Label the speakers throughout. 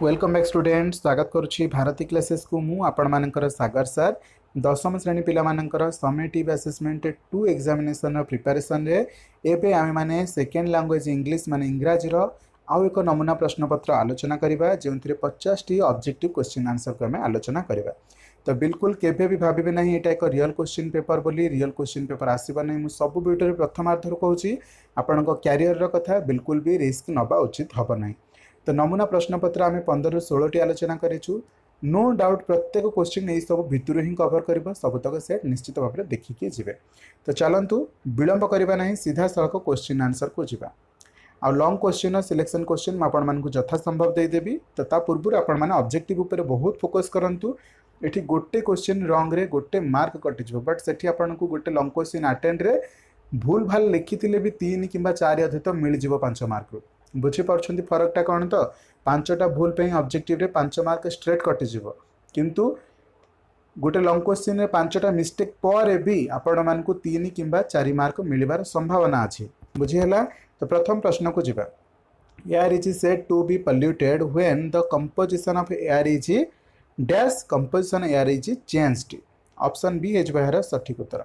Speaker 1: Welcome back student स्वागत करुच्ची Bharti classes को मु आपण मानकर सागर सर दशम श्रेणी पिला मानकर समेटिव असेसमेंट 2 एग्जामिनेशन प्रिपरेशन रे एबे आमे माने सेकेंड लैंग्वेज इंग्लिश माने इंग्रजी रो आउ एक नमूना प्रश्न पत्र आलोचना करिबा जेउंथिरे 50 टी ऑब्जेक्टिव क्वेश्चन आंसर को आमे आलोचना करिबा। तो बिल्कुल केबे भी भाबिबे नहीं एटा एक रियल क्वेश्चन पेपर बोली रियल क्वेश्चन पेपर आसीबा नहीं मु सब वीडियो रे प्रथमार्धर कहूची आपनको कैरियर रो कथा बिल्कुल भी रिस्क नबा उचित हबो नहीं। तो नमूना प्रश्न पत्र आम 15 ରୁ 16 टी आलोचना करूँ। नो डाउट प्रत्येक क्वेश्चन यही सब भितर ही कवर कर सबतक सेट निश्चित भाव में देखिकी जी। तो चलतु विलंब करवा ना सीधा सड़क क्वेश्चन आंसर को जीवा। आ लॉन्ग क्वेश्चन सिलेक्शन क्वेश्चन मुझे यथा संभव देदेवी। तो ता पूर्व आपण मैंने ऑब्जेक्टिव उपर बहुत फोकस करूँ। ये गोटे क्वेश्चन रंग रे गोटे मार्क कटिज बट से आपन को गोटे लॉन्ग क्वेश्चन अटेंड रे भूल भाल लिखी भी 3 किंबा 4 अधिक मिल जाव 5 मार्क बुझीपार फरकटा कौन। तो 5टा भूल पे ऑब्जेक्टिव रे 5 मार्क स्ट्रेट कटिज किंतु गोटे लॉन्ग क्वेश्चन रे 5टा मिस्टेक पर भी आपण मान को 3 किंबा 4 मार्क मिलबार संभावना अच्छी बुझीला। तो प्रथम प्रश्न को जीवा। Air is said to be polluted when the composition of air is dash composition air is changed. Option B is बाहर सठिक उत्तर।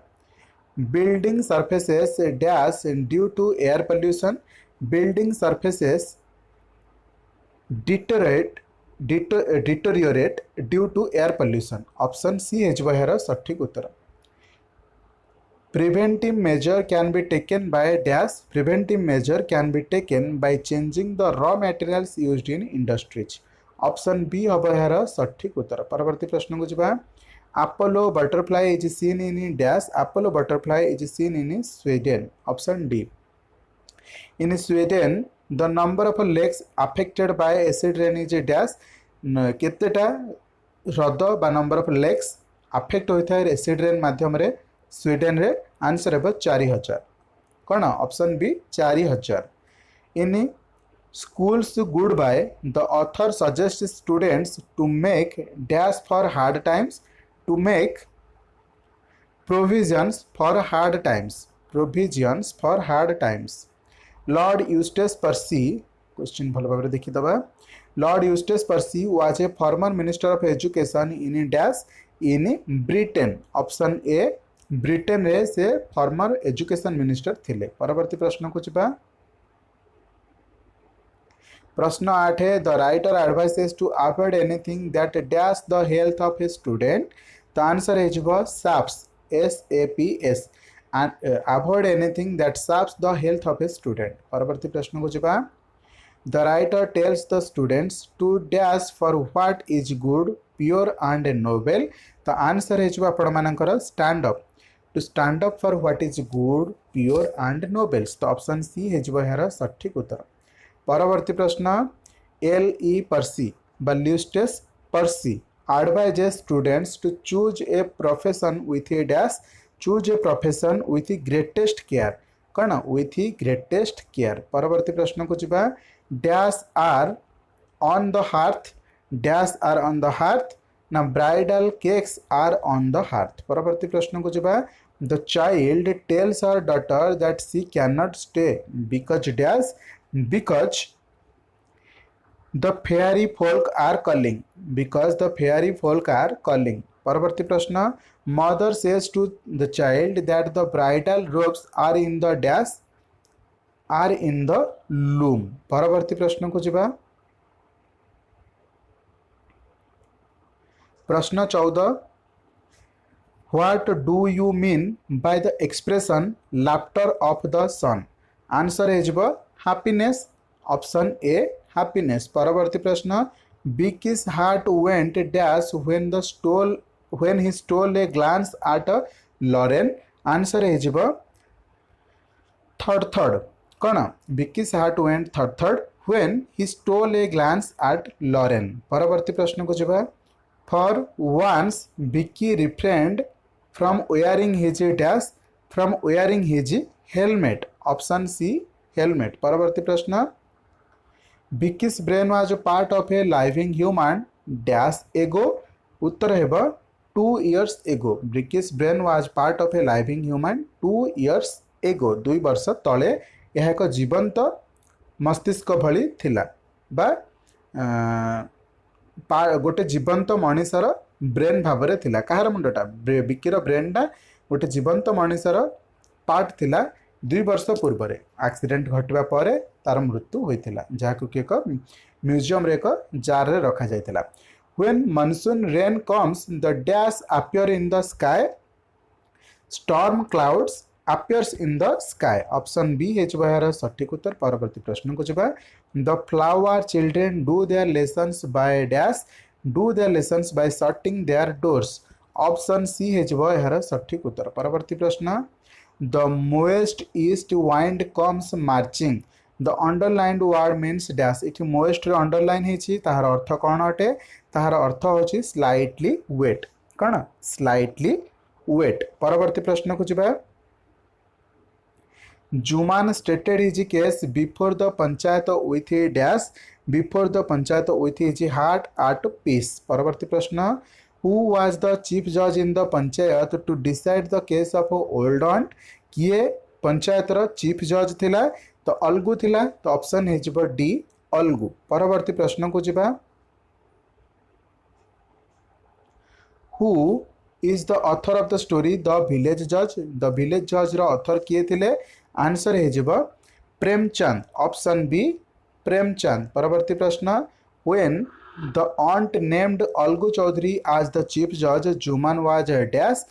Speaker 1: Building surfaces dash due to air pollution. Building surfaces deteriorate due to air pollution. Option C is बाहर सठिक उत्तर। Preventive measure can be taken by dash. Preventive measure can be taken by changing the raw materials used in industries. Option B बाहर सठिक उत्तर। परवर्ती प्रश्न को जीवा। Apollo butterfly is seen in dash. Apollo butterfly is seen in Sweden. Option D. In Sweden, the number of lakes affected by acid rain is dash. केतेटा ह्रद बा number of lakes affect होता है एसिड रेन माध्यम रे Sweden रे answer है 4000 कौन option B 4000। In schools goodbye the author suggest students to make dash for hard times to make provisions for hard times provisions for hard times. Lord Eustace Percy question भल भाव देखीदबा। Lord Eustace Percy was a former minister of education in dash in Britain. Option A Britain रे से farmer education minister थिले। परवर्ती प्रश्न को जीवा। प्रश्न 8 है the writer advises to avoid anything that dash the health of a student. The answer है जीवा SAPS SAPS and avoid anything that saps the health of a student। परवर्ती प्रश्न को जीवा। The writer tells the students to dash for what is good, pure and noble। तो answer है जीवा आपण मानकर stand up to stand up for what is good, pure and noble। तो ऑप्शन सी है जीवा यार सठिक उत्तर। परवर्ती प्रश्न L.E. पर्सी बा Eustace Percy advises students to choose a profession with a dash। Choose a profession with greatest care कौन विथ ग्रेटेस्ट केयर। परवर्ती प्रश्न को जीवा। Dash are on the hearth dash are on the hearth ना bridal cakes are on the hearth. परवर्ती प्रश्न को जीवा। The child tells her daughter that she can not stay because dash because the fairy folk are calling because the fairy folk are calling. परवर्ती प्रश्न mother says to the child that the bridal robes are in the dash are in the loom. परवर्ती प्रश्न को जीवा। प्रश्न 14 what do you mean by the expression laughter of the sun. Answer है जीवा happiness. Option A happiness. परवर्ती प्रश्न Bikki's heart went dash when he stole a glance at Lauren। Answer है जीवा थर्ड कौन Bikki's heart went third when he stole a glance at Lauren। परवर्ती प्रश्न को जीवा। for once Vicky refrained from wearing his dash from wearing his helmet। Option C helmet। परवर्ती प्रश्न Vicky's brain was a part of a living human dash ago। उत्तर है 2 years ago। Vicky's brain was part of a living human 2 years ago। 2 वर्ष तले यह एक जीवंत मस्तिष्क भली थिला बा गोटे जीवंत मनीषर ब्रेन भाव में थिला कहार मुंडटा विकीर ब्रेनटा गोटे जीवंत मनीषर पार्ट थिला 2 वर्ष पूर्व एक्सीडेंट घटवा पर तार मृत्यु होता जहाँ कि एक म्यूजियम एक जार रे रखा जाइतिला when monsoon rain comes the dash appear in the sky storm clouds appears in the sky option B है यार सठिक उत्तर परवर्ती प्रश्न को जबा the flower children do their lessons by dash do their lessons by shutting their doors option C है यार सठिक उत्तर परवर्ती प्रश्न the moist east wind comes marching the underlined word means dash it moist underline है तार अर्थ कौन अटे तार अर्थ होची स्लाइटली वेट कौन स्लाइटली वेट परवर्ती प्रश्न को जबा Jumman stated his case before the panchayat with a dash before the panchayat with his heart at peace परवर्ती प्रश्न हु वाज द चीफ जज in the panchayat to decide the case of old aunt किए पंचायत रो chief जज थिला तो अलगू थिला तो ऑप्शन है डी अलगू परवर्ती प्रश्न को जिबा who is the author of the story the village जज रो ऑथर किए थिले आंसर है प्रेमचंद ऑप्शन बी प्रेमचंद परवर्ती प्रश्न when the aunt named Algu Chaudhary as the chief जज Jumman was dash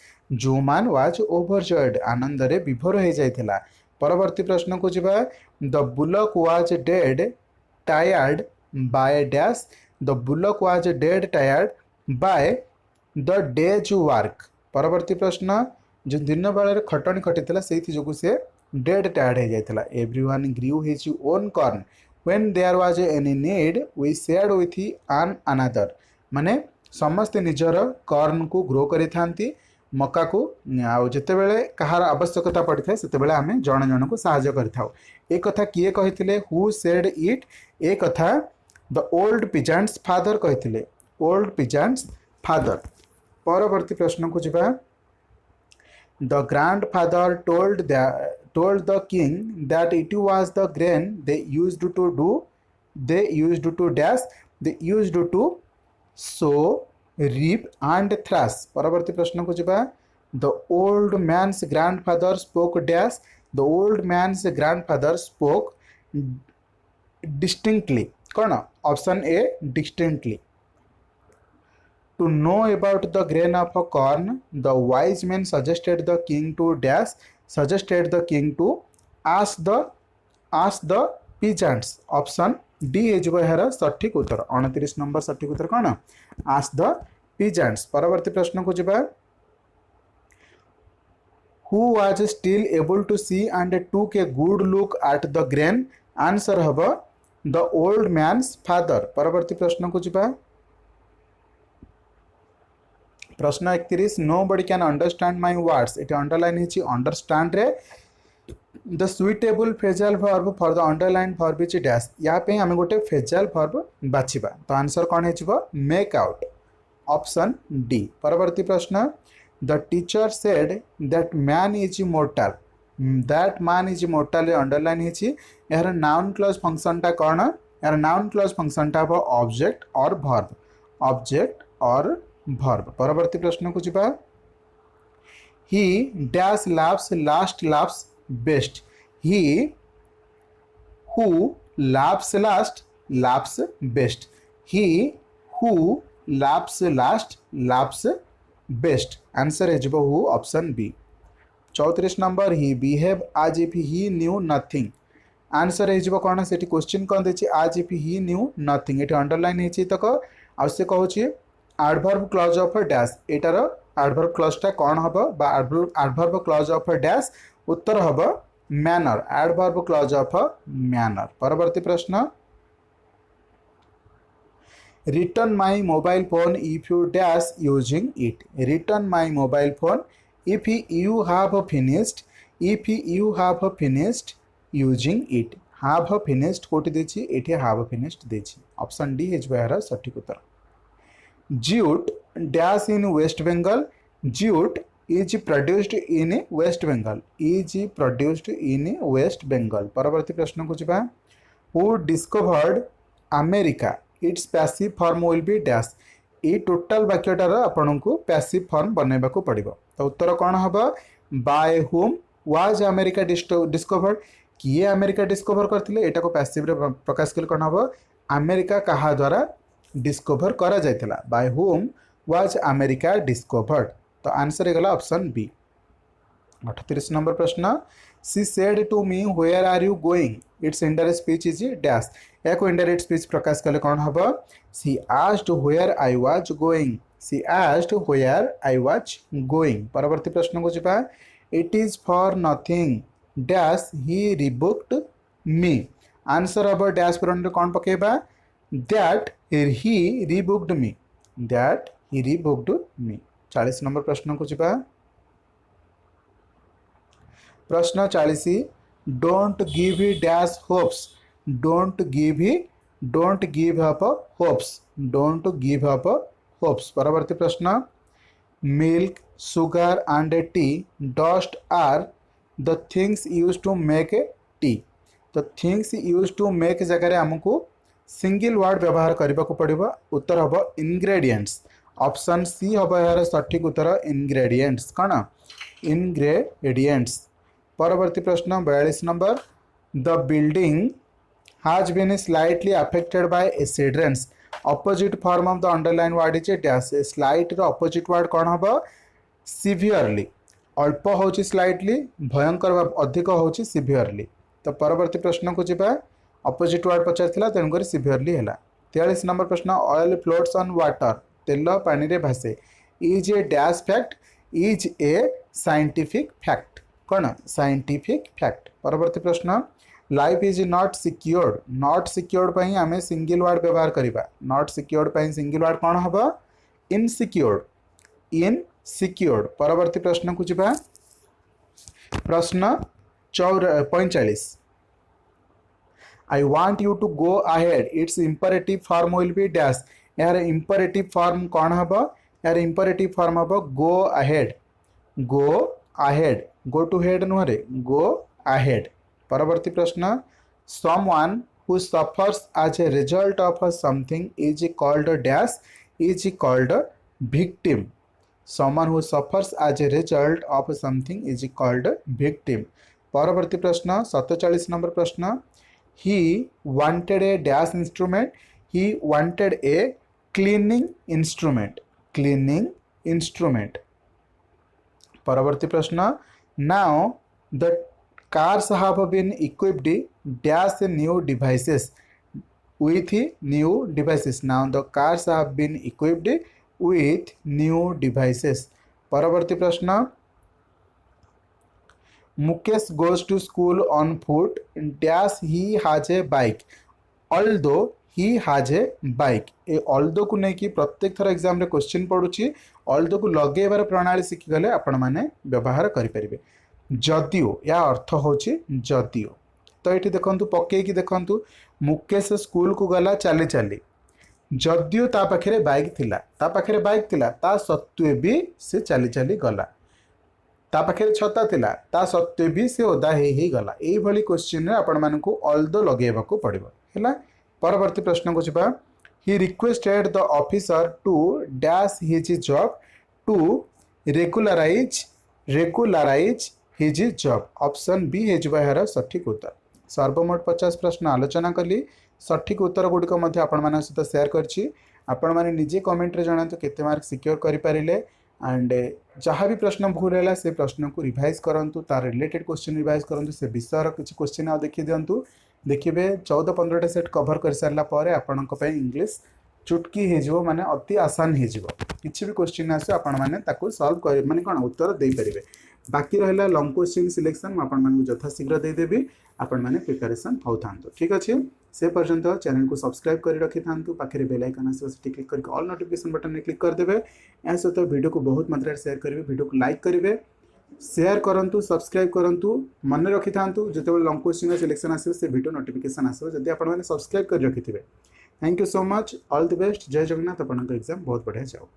Speaker 1: Jumman was overjoyed आनंद रे विभोर हो जाइथिला परवर्ती प्रश्न को जिबा the bullock was dead tired by dash the bullock was dead tired by the day's work परवर्ती प्रश्न जो दिन बेला खटणी खटी से से डेड टायर्ड हो जाता everyone grew his own corn when there was any need we shared with one another माने समस्त निजर कॉर्न को ग्रो करी थांती मक्का को जिते बेले कहार आवश्यकता पड़ी था सेते बेले आमे जण जण को सहायता करिथाउ ए कथा किए कहिथिले हु सेड इट ए कथा द ओल्ड पिजेंट्स फादर कहिथिले ओल्ड पिजेंट्स फादर परवर्ती प्रश्न को जिबा the grandfather told the king that it was the grain they used to dash they used to sow reap and thresh परवर्ती प्रश्न को जिबा the old man's grandfather spoke dash the old man's grandfather spoke distinctly कौन option A distinctly to know about the grain of corn the wise men suggested the king to dash suggested the king to ask the peasants option D है सठिक उत्तर 29 number सठिक उत्तर कौन ask the peasants परवर्ती प्रश्न को जिबा who was still able to see and took a good look at the grain answer hub the old man's father परवर्ती प्रश्न को जिबा प्रश्न 31 nobody can understand my words it underline हिची अंडरस्टैंड रे the suitable phrasal verb for the underline verb is dash या पे हम गोटे फ्रेजाल वर्ब बाछिबा तो आंसर कोन हेचिबो मेक आउट ऑप्शन डी परवर्ती प्रश्न the teacher said that man is immortal underline हिची यार नाउन क्लॉज फंक्शन टा कोन यार नाउन क्लॉज फंक्शन टा ऑब्जेक्ट और वर्ब परवर्ती प्रश्न को जिबा ही dash laughs last laughs best he who laughs last laughs best he who laughs last laughs best answer है जिबो who option B 34 number he behave as if he knew nothing answer है जिबो कोन सेठी क्वेश्चन कोन देछि as if he knew nothing एठी underline हेछि तक आ से कहूछि एडवर्ब क्लॉज ऑफ डैश एटार एडवर्ब क्लॉजटा कौन हम बा एडवर्ब क्लॉज ऑफ डैश उत्तर हम manner adverb clause of manner परवर्ती प्रश्न return my mobile phone if you dash using it return my mobile phone if you have finished using it have finished कोटी देछि एठी हैव फिनिश्ड देछि option D हेज यार सठिक उत्तर jute dash in West Bengal jute is produced in West Bengal परवर्ती प्रश्न को जिबा who discovered America it's passive form will be dash ये टोटाल वाक्यटार आपन को पैसिव फॉर्म बनैबा को पड़िबो तो उत्तर कौन हबो bye whom was America discovered किए अमेरिका डिस्कवर करथिले एटा को पैसिव रे प्रकाश कले कौन हबो अमेरिका कहा द्वारा डिस्कवर करा जायतिला by whom was America discovered तो आंसर गला ऑप्शन बी 38 नंबर प्रश्न she said to me where are you going it's indirect speech is dash या को इनडायरेक्ट स्पीच प्रकाश कले कौन हबो she asked where I was going she asked where I was going परवर्ती प्रश्न को जिबा it is for nothing dash he rebuked me answer हबो डैश पर कौन पकेबा that he rebuked me that he rebuked me 40 number प्रश्न को जिबा प्रश्न 40 don't give he dash hopes don't give up hopes don't give up hopes परवर्ती प्रश्न milk sugar and tea dust are the things use to make tea तो things use to make जगह आमको single word व्यवहार करने को पड़ो उत्तर हम इंग्रेडिएंट्स ऑप्शन सी हम यार सठिक उत्तर इंग्रेडिएंट्स कौन इंग्रेडिएंट्स परवर्ती प्रश्न 42 number the building has been slightly affected by acid rains opposite form of the underline word is dash slight रो opposite word कौन हम severely अल्प होची slightly भयंकर अधिक होची severely तो परवर्ती प्रश्न को जिबा opposite word पचारथिला तेणुकर severely हैला 43 नंबर प्रश्न oil floats on water तेल पानी रे भासे is a dash fact is a scientific fact कौन scientific fact परवर्ती प्रश्न लाइफ इज नॉट सिक्योर्ड पई आमे सिंगल वर्ड व्यवहार करिबा नॉट सिक्योर्ड पई सिंगल वर्ड कौन हबो इनसिक्योर्ड परवर्ती प्रश्न को जिबा प्रश्न 45 I want you to go ahead it's imperative form will be dash यार इंपरेटिव फॉर्म कौन हबो यार इंपरेटिव फॉर्म हबो go ahead go to head नुहरे गो अहेड परवर्ती प्रश्न someone who suffers as a result of something is called dash is called victim someone who suffers as a result of something is called victim परवर्ती प्रश्न 47 number प्रश्न he wanted a dash instrument he wanted a cleaning instrument परवर्ती प्रश्न now the cars have been equipped dash new devices with new devices now the cars have been equipped with new devices परवर्ती प्रश्न Mukesh goes to school on foot dash he has a bike although he has a bike A although को नहीं कि प्रत्येक थर exam रे question पड़ुची although को लगेबार प्रणाली शिखि गले आपण माने व्यवहार करि परिबे जदियो या अर्थ होची जदियो तो ये देखु पकईकी देखु मुकेश स्कूल को गला चली चली जदियो ता पाखे बाइक थिला ता सत्वे भी से चली चली गला ता पाखे छता थिला ता सत्वे भी से ओदा ही गला यही भली क्वेश्चन रे आपण मानकु ऑल्दो लगेबा को पड़िबो हैला परवर्ती प्रश्न को जिबा ही requested the officer to dash his job to regularise his job option B है सठिक उत्तर सर्वमोट 50 प्रश्न आलोचना कली सठिक उत्तर गुड़िक सहित सेयार करछि आपण माने निजे कमेंट रे जणातु केते मार्क सिक्योर करि पारिले एंड जहाँ भी प्रश्न भूल है से प्रश्न को रिवाइज करंतु तार रिलेटेड क्वेश्चन रिवाइज करंतु से विषय किसी क्वेश्चन आ देखि दियंतु देखिए 14-15 सेट कवर कर सारा पर आपण इंग्लिश चुटकी हो माने अति आसान हो किसी भी क्वेश्चन आसे आपण माने ताको सॉल्व कर माने कोन उत्तर दे परिबे बाकी रहला लॉन्ग क्वेश्चन सिलेक्शन आपण मानकु यथाशीघ्र दे देबी आपण माने प्रिपरेशन होथांतो ठीक अछि से पर्यंत चैनल को सब्सक्राइब कर रखि थांतु पाखरे बेल आइकन आसे क्लिक करके ऑल नोटिफिकेशन बटन में क्लिक कर देबे ए सहित वीडियो को बहुत मात्रा रे शेयर करिवे वीडियो को लाइक करिवे शेयर करंतु सब्सक्राइब करंतु मन रखि थांतु जते लॉन्ग क्वेश्चन सिलेक्शन आसे से वीडियो नोटिफिकेशन आसे जदि आपण माने सब्सक्राइब कर रखिथिबे thank you so much all the best जय जगन्नाथ आपनका एग्जाम बहुत बढ़िया जाओ।